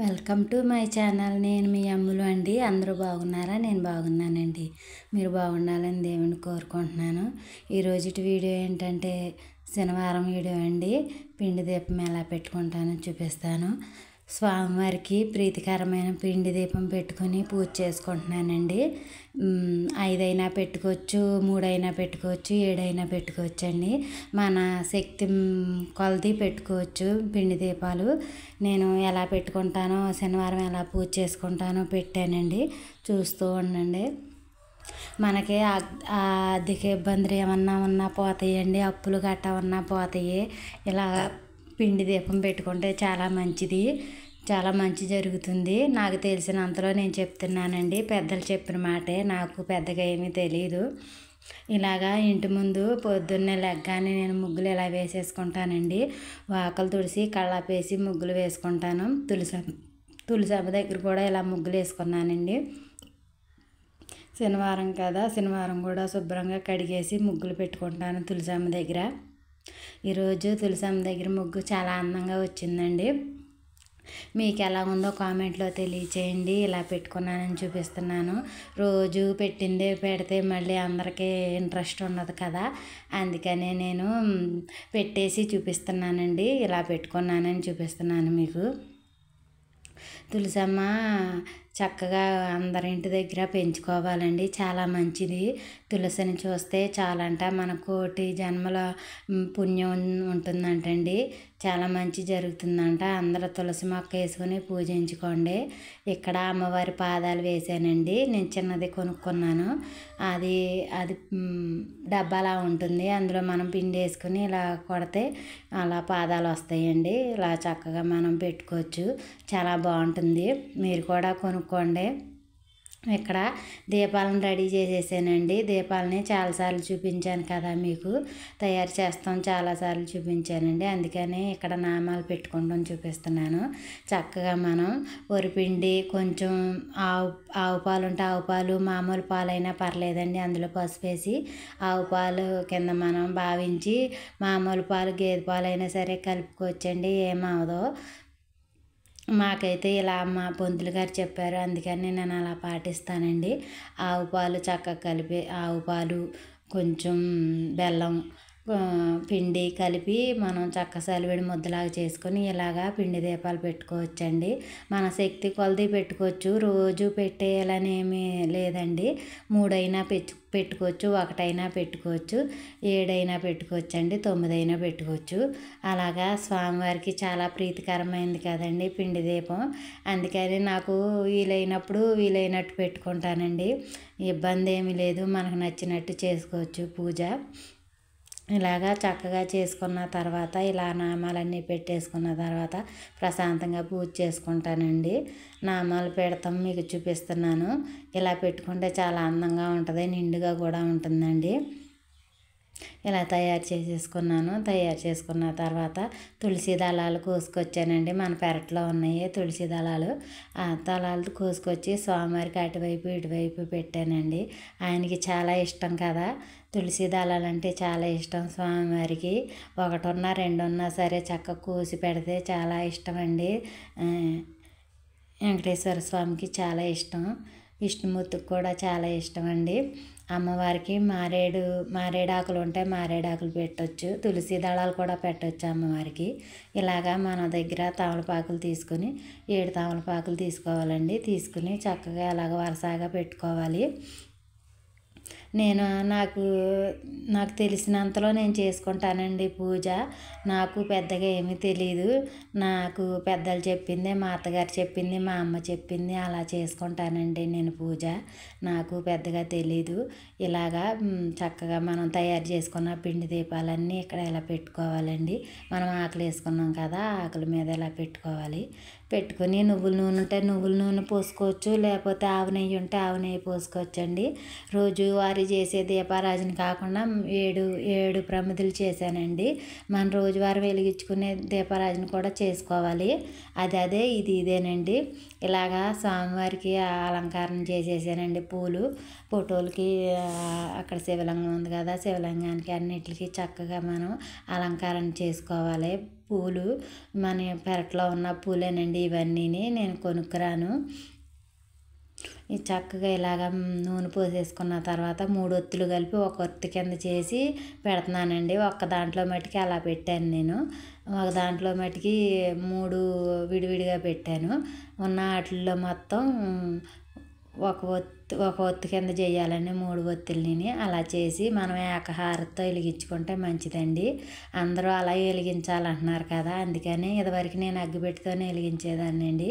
Welcome to my channel. నేను మీ అమ్ములు అండి. అందరూ బాగున్నారా? నేను బాగున్నానండి. మీరు బాగుండాలని దేవుని కోరుకుంటున్నాను. ఈరోజుటి వీడియో ఏంటంటే శనివారం వీడియో అండి. పిండి దీపం ఎలా పెట్టుకుంటానో చూపిస్తాను. స్వామివారికి ప్రీతికరమైన పిండి దీపం పెట్టుకుని పూజ చేసుకుంటున్నానండి. 5 అయినా పెట్టుకోవచ్చు, 3 అయినా పెట్టుకోవచ్చు, 7 అయినా పెట్టుకోవచ్చు అండి. మన శక్తి కొలది పెట్టుకోవచ్చు పిండి దీపాలు. నేను ఎలా పెట్టుకుంటానో, శనివారం ఎలా పూజ చేసుకుంటానో పెట్టానండి. చూస్తూ ఉండండి. మనకి ఆర్థిక ఇబ్బందులు ఏమన్నా ఉన్నా పోతాయండి. అప్పులు గట్ట ఉన్నా పోతాయి. ఇలా పిండి దీపం పెట్టుకుంటే చాలా మంచిది. చాలా మంచి జరుగుతుంది. నాకు తెలిసినంతలో నేను చెప్తున్నానండి. పెద్దలు చెప్పిన మాటే, నాకు పెద్దగా ఏమీ తెలియదు. ఇలాగా ఇంటి ముందు పొద్దున్నే లెగ్గానే నేను ముగ్గులు ఇలా వేసేసుకుంటానండి. వాకలు తుడిసి కళ్ళాపేసి ముగ్గులు వేసుకుంటాను. తులసమ్మ దగ్గర కూడా ఇలా ముగ్గులు వేసుకున్నానండి. శనివారం కదా, శనివారం కూడా శుభ్రంగా కడిగేసి ముగ్గులు పెట్టుకుంటాను తులసమ్మ దగ్గర. ఈరోజు తులసమ్మ దగ్గర ముగ్గు చాలా అందంగా వచ్చిందండి. మీకు ఎలా ఉందో కామెంట్లో తెలియచేయండి. ఇలా పెట్టుకున్నానని చూపిస్తున్నాను. రోజు పెట్టిందే పెడితే మళ్ళీ అందరికీ ఇంట్రెస్ట్ ఉండదు కదా, అందుకనే నేను పెట్టేసి చూపిస్తున్నానండి. ఇలా పెట్టుకున్నానని చూపిస్తున్నాను మీకు. తులసమ్మ చక్కగా అందరింటి దగ్గర పెంచుకోవాలండి. చాలా మంచిది. తులసిని చూస్తే చాలంట మన కోటి జన్మల పుణ్యం ఉంటుందంటండి. చాలా మంచి జరుగుతుందంట. అందరూ తులసి మొక్క వేసుకొని పూజించుకోండి. ఇక్కడ అమ్మవారి పాదాలు వేసానండి. నేను చిన్నది కొనుక్కున్నాను. అది డబ్బాలా ఉంటుంది. అందులో మనం పిండి వేసుకుని ఇలా కొడితే అలా పాదాలు వస్తాయండి. ఇలా చక్కగా మనం పెట్టుకోవచ్చు. చాలా బాగుంటుంది. మీరు కూడా కొనుక్కోండి. ఇక్కడ దీపాలను రెడీ చేసేసానండి. దీపాలని చాలాసార్లు చూపించాను కదా మీకు. తయారు చేస్తాం చాలాసార్లు చూపించానండి. అందుకని ఇక్కడ నామాలు పెట్టుకుంటాం చూపిస్తున్నాను. చక్కగా మనం వరిపిండి, కొంచెం ఆవు పాలు ఉంటే ఆవు పాలు, మామూలు పాలైనా పర్లేదండి. అందులో పసుపు వేసి ఆవు పాలు కింద మనం భావించి మామూలు పాలు, గేదె పాలు అయినా సరే కలుపుకోవచ్చండి. ఏమవదో. మాకైతే ఇలా మా పంతులు గారు చెప్పారు, అందుకని నేను అలా పాటిస్తానండి. ఆవు పాలు చక్కగా కలిపి, ఆవు పాలు కొంచెం బెల్లం పిండి కలిపి మనం చక్క సలివిడి ముద్దలాగా చేసుకొని ఇలాగా పిండి దీపాలు పెట్టుకోవచ్చండి. మన శక్తి కొలది పెట్టుకోవచ్చు. రోజు పెట్టేయాలని ఏమీ లేదండి. 3 అయినా పెట్టుకోవచ్చు, 1 అయినా పెట్టుకోవచ్చు, 7 అయినా పెట్టుకోవచ్చు అండి, 9 అయినా పెట్టుకోవచ్చు. అలాగా స్వామివారికి చాలా ప్రీతికరమైంది కదండి పిండి దీపం. అందుకని నాకు వీలైనప్పుడు వీలైనట్టు పెట్టుకుంటానండి. ఇబ్బంది ఏమీ లేదు. మనకు నచ్చినట్టు చేసుకోవచ్చు పూజ. ఇలాగా చక్కగా చేసుకున్న తర్వాత ఇలా నామాలన్నీ పెట్టేసుకున్న తర్వాత ప్రశాంతంగా పూజ చేసుకుంటానండి. నామాలు పెడతాం మీకు చూపిస్తున్నాను. ఇలా పెట్టుకుంటే చాలా అందంగా ఉంటుంది, నిండుగా కూడా ఉంటుందండి. ఇలా తయారు చేసేసుకున్నాను. తయారు చేసుకున్న తర్వాత తులసి దళాలు కోసుకొచ్చానండి. మన పెరట్లో ఉన్నాయి తులసి దళాలు. ఆ దళాలు కోసుకొచ్చి స్వామివారికి అటువైపు ఇటువైపు పెట్టానండి. ఆయనకి చాలా ఇష్టం కదా, తులసి దళాలు అంటే చాలా ఇష్టం స్వామివారికి. 1 ఉన్నా 2 ఉన్నా సరే చక్కగా కోసి పెడితే చాలా ఇష్టం అండి. వెంకటేశ్వర స్వామికి చాలా ఇష్టం. విష్ణుమూర్తికి కూడా చాలా ఇష్టం అండి. అమ్మవారికి మారేడాకులు ఉంటే మారేడాకులు పెట్టవచ్చు. తులసి దళాలు కూడా పెట్టవచ్చు అమ్మవారికి. ఇలాగా మన దగ్గర తమలపాకులు తీసుకుని 7 తమలపాకులు తీసుకోవాలండి. తీసుకుని చక్కగా అలాగ వరుసగా పెట్టుకోవాలి. నాకు తెలిసినంతలో నేను చేసుకుంటానండి పూజ. నాకు పెద్దగా ఏమీ తెలియదు. నాకు పెద్దలు చెప్పింది, మా అత్తగారు చెప్పింది, మా అమ్మ చెప్పింది అలా చేసుకుంటానండి నేను పూజ. నాకు పెద్దగా తెలీదు. ఇలాగా చక్కగా మనం తయారు చేసుకున్న పిండి దీపాలన్నీ ఇక్కడ ఇలా పెట్టుకోవాలండి. మనం ఆకులు వేసుకున్నాం కదా, ఆకుల మీద ఇలా పెట్టుకోవాలి. పెట్టుకుని నువ్వుల నూనె ఉంటే నువ్వుల నూనె పోసుకోవచ్చు, లేకపోతే ఆవు నెయ్యి ఉంటే ఆవు నెయ్యి పోసుకోవచ్చండి. రోజువారీ చేసే దీపారాజన కాకుండా 7 ప్రమిదలు చేశానండి. మన రోజువారీ వెలిగించుకునే దీపారాజన కూడా చేసుకోవాలి. అదే ఇదేనండి. ఇలాగా స్వామివారికి అలంకారం చేసేసానండి. పూలు ఫోటోలకి అక్కడ శివలింగం ఉంది కదా, శివలింగానికి అన్నిటికీ చక్కగా మనం అలంకారం చేసుకోవాలి. పూలు మన పెరట్లో ఉన్న పూలేనండి ఇవన్నీ నేను కొనుక్కురాను. ఇది చక్కగా ఇలాగ నూనె పోసేసుకున్న తర్వాత 3 ఒత్తులు కలిపి ఒక ఒత్తి కింద చేసి పెడుతున్నానండి. ఒక్క దాంట్లో మట్టుకి అలా పెట్టాను నేను. ఒక దాంట్లో మట్టుకి 3 విడివిడిగా పెట్టాను. ఉన్న వాటిల్లో మొత్తం ఒక ఒత్తి కింద చేయాలండి 3 ఒత్తులని. అలా చేసి మనం ఏకహారతితో వెలిగించుకుంటే మంచిదండి. అందరూ అలా వెలిగించాలంటున్నారు కదా, అందుకని ఇదివరకు నేను అగ్గిపెట్టితోనే వెలిగించేదాన్ని అండి.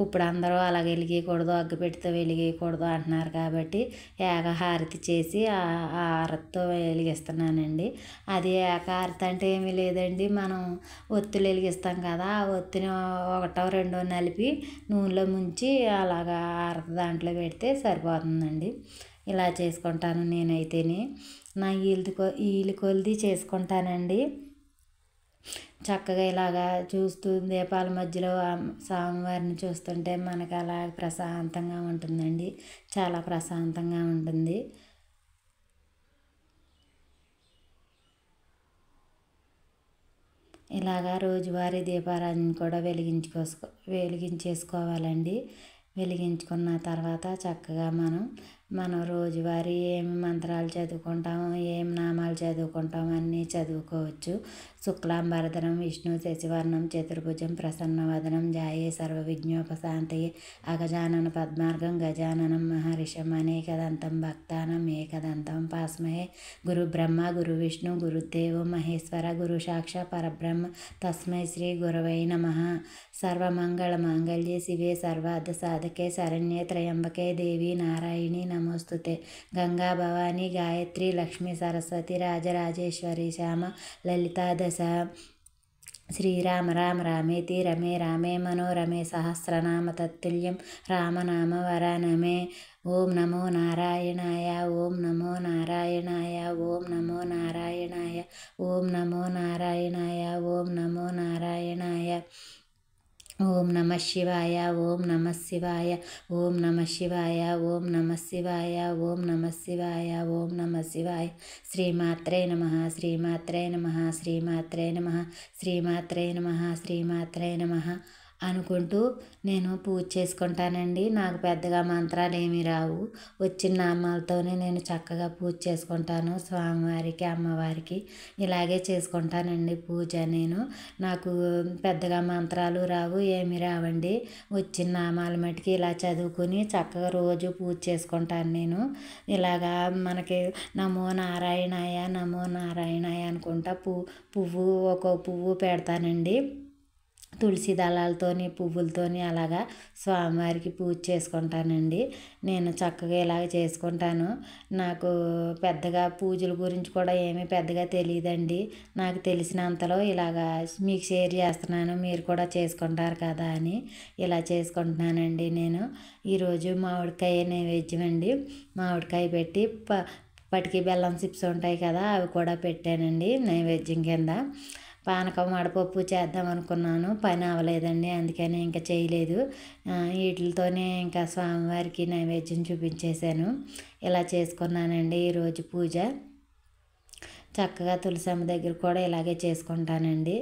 ఇప్పుడు అందరూ అలా వెలిగించకూడదు, అగ్గిపెట్టితో వెలిగించకూడదు అంటున్నారు కాబట్టి ఏకహారతి చేసి ఆ హారతితో వెలిగిస్తున్నానండి. అది ఏకహారతి అంటే ఏమీ లేదండి, మనం ఒత్తులు వెలిగిస్తాం కదా, ఆ ఒత్తిని ఒకటో రెండో నలిపి నూనెలో ముంచి అలాగా హారతి దాంట్లో పెడితే సరిపోతుందండి. ఇలా చేసుకుంటాను నేనైతేని. నా వీలు కొలిది చేసుకుంటానండి. చక్కగా ఇలాగా చూస్తూ దీపాల మధ్యలో స్వామివారిని చూస్తుంటే మనకు అలా ప్రశాంతంగా ఉంటుందండి. చాలా ప్రశాంతంగా ఉంటుంది. ఇలాగా రోజువారీ దీపారాధన కూడా వెలిగించేసుకోవాలండి. వెలిగించుకున్న తర్వాత చక్కగా మనం రోజువారీ ఏమి మంత్రాలు చదువుకుంటామో, ఏం నామాలు చదువుకుంటామో అన్నీ చదువుకోవచ్చు. శుక్లాంబరధరం విష్ణు శశివర్ణం చతుర్భుజం ప్రసన్నవదనం ధ్యాయే సర్వవిఘ్నోపశాంతయే అగజానన పద్మార్గం గజాననం మహర్షం అనేకదంతం భక్తానం ఏకదంతం పాస్మహే. గురు బ్రహ్మ గురు విష్ణు గురుదేవో మహేశ్వర గురు సాక్షాత్ పరబ్రహ్మ తస్మై శ్రీ గురవై నమః. సర్వమంగళ మాంగళ్యే శివే సర్వార్థ సాధకే శరణ్యే త్రయంబకే దేవి నారాయణి నమోస్తుతే. గంగా భవాని గాయత్రి లక్ష్మీ సరస్వతి రాజరాజేశ్వరి శ్యామ లలితా దశ. శ్రీరామ రామ రామేతి రమే రామే మనోరమే సహస్రనామ తత్తుల్యం రామనామ వరానమే. ఓం నమో నారాయణాయ ఓం నమో నారాయణాయ ఓం నమో నారాయణాయ ఓం నమో నారాయణాయ ఓం నమో నారాయణాయ. ఓం నమ శివాయ ఓం నమ శివాయ ఓం నమ శివాయ ఓం నమ శివాయ ఓం నమ శివాయ ఓం నమ శివాయ. శ్రీమాత్రే నమః శ్రీమాత్రే నమః శ్రీమాత్రే నమః శ్రీమాత్రే నమః శ్రీమాత్రే నమః అనుకుంటూ నేను పూజ చేసుకుంటానండి. నాకు పెద్దగా మంత్రాలు ఏమీ రావు, వచ్చిన నామాలతోనే నేను చక్కగా పూజ చేసుకుంటాను. స్వామివారికి అమ్మవారికి ఇలాగే చేసుకుంటానండి పూజ. నాకు పెద్దగా మంత్రాలు రావు, ఏమీ రావండి. వచ్చిన నామాల మటుకి ఇలా చదువుకుని చక్కగా రోజు పూజ చేసుకుంటాను నేను. ఇలాగా మనకి నమో నారాయణాయ నమో నారాయణాయ అనుకుంటా పువ్వు ఒక్కో పువ్వు పెడతానండి. తులసి దళాలతోని పువ్వులతోని అలాగా స్వామివారికి పూజ చేసుకుంటానండి. నేను చక్కగా ఇలాగ చేసుకుంటాను. నాకు పెద్దగా పూజల గురించి కూడా ఏమీ పెద్దగా తెలియదండి. నాకు తెలిసినంతలో ఇలాగా మీకు షేర్ చేస్తున్నాను, మీరు కూడా చేసుకుంటారు కదా అని ఇలా చేసుకుంటున్నానండి నేను. ఈరోజు మామిడికాయ నైవేద్యం అండి. మామిడికాయ పెట్టి పటికి బెల్లం చిప్స్ ఉంటాయి కదా, అవి కూడా పెట్టానండి నైవేద్యం కింద. పానకం వడపప్పు చేద్దాం అనుకున్నాను, పని అవ్వలేదండి, అందుకని ఇంకా చేయలేదు. వీటితోనే ఇంకా స్వామివారికి నైవేద్యం చూపించేశాను. ఇలా చేసుకున్నానండి ఈరోజు పూజ. చక్కగా తులసమ్మ దగ్గర కూడా ఇలాగే చేసుకుంటానండి.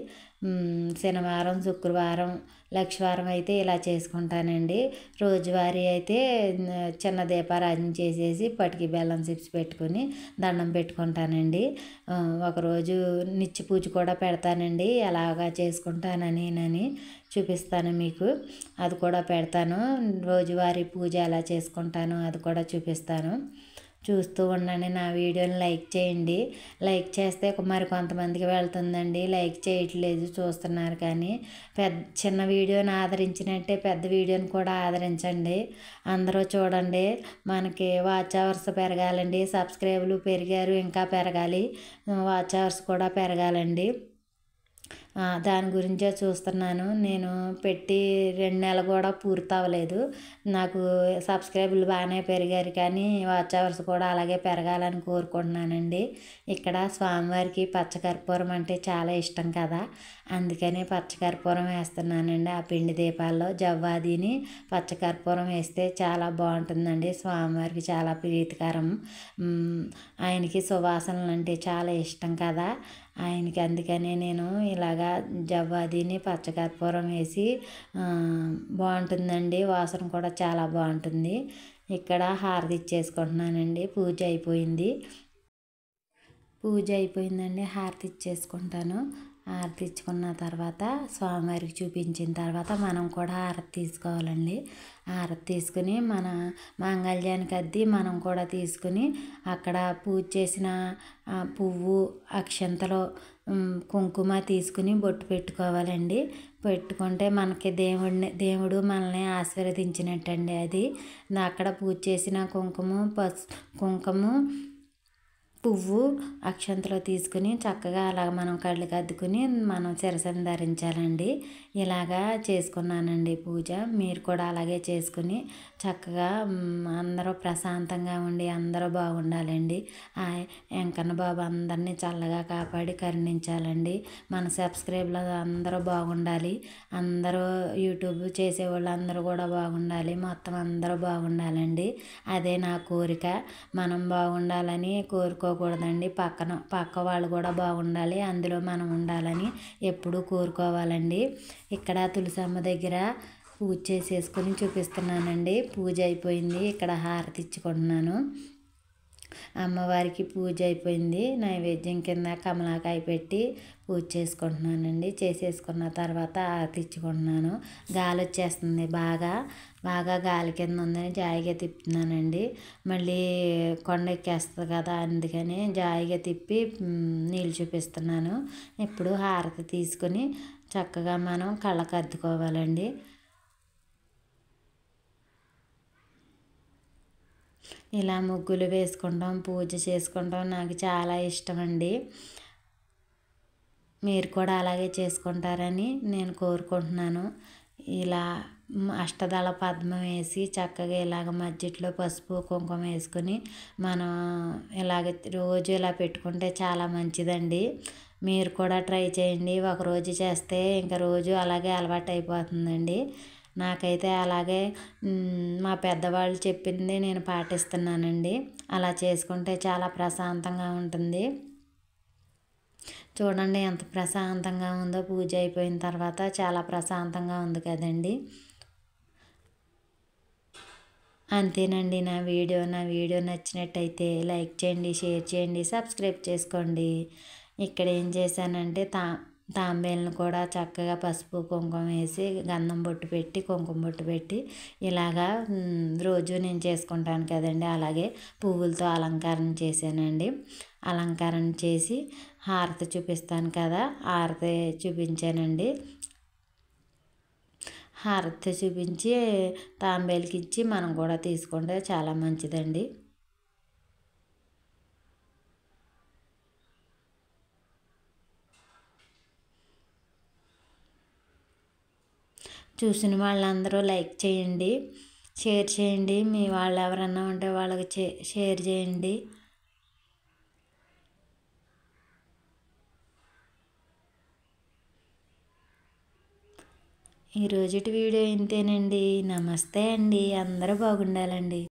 శనివారం శుక్రవారం లక్షవారం అయితే ఇలా చేసుకుంటానండి. రోజువారీ అయితే చిన్న దీపారాధన చేసేసి పటికి బెల్లం చిప్స్ పెట్టుకుని దండం పెట్టుకుంటానండి. ఒకరోజు నిత్య పూజ కూడా పెడతానండి. ఎలాగా చేసుకుంటానని చూపిస్తాను మీకు, అది కూడా పెడతాను. రోజువారీ పూజ ఎలా చేసుకుంటాను అది కూడా చూపిస్తాను. చూస్తూ ఉండండి. నా వీడియోని లైక్ చేయండి. లైక్ చేస్తే మరి కొంతమందికి వెళ్తుందండి, లైక్ చేయట్లేదు, చూస్తున్నారు కానీ. చిన్న వీడియోని ఆదరించినట్టే పెద్ద వీడియోని కూడా ఆదరించండి. అందరూ చూడండి. మనకి వాచ్ అవర్స్ పెరగాలండి. సబ్స్క్రైబర్లు పెరిగారు, ఇంకా పెరగాలి. వాచ్ అవర్స్ కూడా పెరగాలండి. దాని గురించే చూస్తున్నాను. నేను పెట్టి 2 నెలలు కూడా పూర్తి అవ్వలేదు. నాకు సబ్స్క్రైబర్లు బాగానే పెరిగారు కానీ వాచ్ అవర్స్ కూడా అలాగే పెరగాలని కోరుకుంటున్నానండి. ఇక్కడ స్వామివారికి పచ్చకర్పూరం అంటే చాలా ఇష్టం కదా, అందుకని పచ్చకర్పూరం వేస్తున్నానండి. ఆ పిండి దీపాల్లో జవ్వాదిని పచ్చకర్పూరం వేస్తే చాలా బాగుంటుందండి. స్వామివారికి చాలా ప్రీతికరం. ఆయనకి సువాసనలు అంటే చాలా ఇష్టం కదా ఆయనకి. అందుకనే నేను ఇలాగా జవ్వాదిని పచ్చకర్పూరం వేసి బాగుంటుందండి. వాసన కూడా చాలా బాగుంటుంది. ఇక్కడ హారతి ఇచ్చేసుకుంటున్నానండి. పూజ అయిపోయిందండి. హారతి ఇచ్చేసుకుంటాను. హారతి ఇచ్చుకున్న తర్వాత స్వామివారికి చూపించిన తర్వాత మనం కూడా హారతి తీసుకోవాలండి. హారతి తీసుకుని మన మాంగళ్యానికి అద్ది మనం కూడా తీసుకుని అక్కడ పూజ చేసిన పువ్వు అక్షంతలు కుంకుమ తీసుకుని బొట్టు పెట్టుకోవాలండి. పెట్టుకుంటే మనకి దేవుడు మనల్ని ఆశీర్వదించినట్టండి. అది అక్కడ పూజ చేసిన కుంకుమ పువ్వు అక్షంతలు తీసుకుని చక్కగా అలా మనం కళ్ళకి అద్దుకుని మనం శిరస్సుని ధరించాలండి. ఇలాగా చేసుకున్నానండి పూజ. మీరు కూడా అలాగే చేసుకుని చక్కగా అందరూ ప్రశాంతంగా ఉండి అందరూ బాగుండాలండి. వెంకన్న బాబు అందరినీ చల్లగా కాపాడి కరుణించాలండి. మన సబ్స్క్రైబ్లో అందరూ బాగుండాలి. అందరూ యూట్యూబ్ చేసేవాళ్ళు అందరూ కూడా బాగుండాలి. మొత్తం అందరూ బాగుండాలండి. అదే నా కోరిక. మనం బాగుండాలని కోరుకోకూడదండి. పక్క వాళ్ళు కూడా బాగుండాలి, అందులో మనం ఉండాలని ఎప్పుడూ కోరుకోవాలండి. ఇక్కడ తులసమ్మ దగ్గర పూజ చేసేసుకుని చూపిస్తున్నానండి. పూజ అయిపోయింది. ఇక్కడ హారతి ఇచ్చుకుంటున్నాను. అమ్మవారికి పూజ అయిపోయింది. నైవేద్యం కింద కమలాకాయ పెట్టి పూజ చేసుకుంటున్నానండి. చేసేసుకున్న తర్వాత హారతి ఇచ్చుకుంటున్నాను. గాలి వచ్చేస్తుంది. బాగా గాలి కింద ఉందని జాయిగా తిప్పుతున్నానండి. మళ్ళీ కొండ ఎక్కేస్తుంది కదా అందుకని జాయిగా తిప్పి నీళ్ళు చూపిస్తున్నాను. ఇప్పుడు హారతి తీసుకుని చక్కగా మనం కళ్ళకు అద్దుకోవాలండి. ఇలా ముగ్గులు వేసుకుంటాం, పూజ చేసుకుంటాం నాకు చాలా ఇష్టం అండి. మీరు కూడా అలాగే చేసుకుంటారని నేను కోరుకుంటున్నాను. ఇలా అష్టదళ పద్మం వేసి చక్కగా ఇలాగ మధ్యలో పసుపు కుంకుమ వేసుకుని మనం ఇలాగ రోజు ఇలా పెట్టుకుంటే చాలా మంచిదండి. మీరు కూడా ట్రై చేయండి. ఒకరోజు చేస్తే ఇంకా రోజు అలాగే అలవాటు అయిపోతుందండి. నాకైతే అలాగే మా పెద్దవాళ్ళు చెప్పింది నేను పాటిస్తున్నానండి. అలా చేసుకుంటే చాలా ప్రశాంతంగా ఉంటుంది. చూడండి ఎంత ప్రశాంతంగా ఉందో. పూజ అయిపోయిన తర్వాత చాలా ప్రశాంతంగా ఉంది కదండి. అంతేనండి నా వీడియో నచ్చినట్టయితే లైక్ చేయండి, షేర్ చేయండి, సబ్స్క్రైబ్ చేసుకోండి. ఇక్కడ ఏం చేశానంటే తాంబేలను కూడా చక్కగా పసుపు కుంకుమ వేసి గంధం బొట్టు పెట్టి కుంకుమ బొట్టు పెట్టి ఇలాగా రోజు నేను చేసుకుంటాను కదండి. అలాగే పువ్వులతో అలంకరణ చేశానండి. అలంకరణ చేసి హారతి చూపిస్తాను కదా, హారతి చూపించానండి. హారతి చూపించి తాంబేలకి ఇచ్చి మనం కూడా తీసుకుంటే చాలా మంచిదండి. చూసిన వాళ్ళందరూ లైక్ చేయండి, షేర్ చేయండి. మీ వాళ్ళు ఎవరన్నా ఉంటే వాళ్ళకి షేర్ చేయండి. ఈరోజుటి వీడియో ఇంతేనండి. నమస్తే అండి. అందరూ బాగుండాలండి.